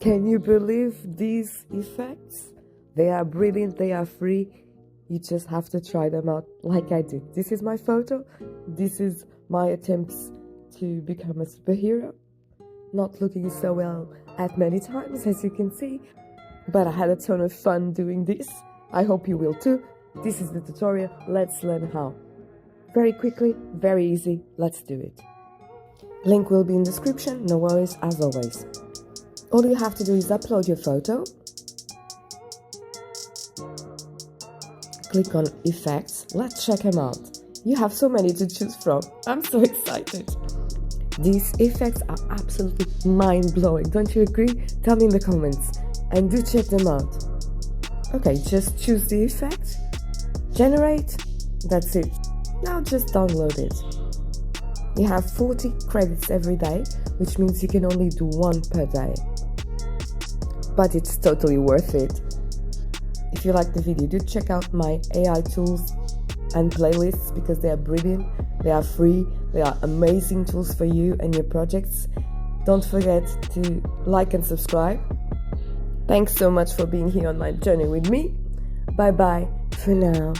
Can you believe these effects? They are brilliant, they are free. You just have to try them out like I did. This is my photo. This is my attempts to become a superhero. Not looking so well at many times, as you can see, but I had a ton of fun doing this. I hope you will too. This is the tutorial. Let's learn how. Very quickly, very easy. Let's do it. Link will be in the description. No worries, as always. All you have to do is upload your photo. Click on effects. Let's check them out. You have so many to choose from. I'm so excited. These effects are absolutely mind-blowing. Don't you agree? Tell me in the comments. And do check them out. Okay, just choose the effect. Generate. That's it. Now just download it. You have 40 credits every day, which means you can only do one per day. But it's totally worth it. If you like the video, do check out my AI tools and playlists because they are brilliant, they are free, they are amazing tools for you and your projects. Don't forget to like and subscribe. Thanks so much for being here on my journey with me. Bye bye for now.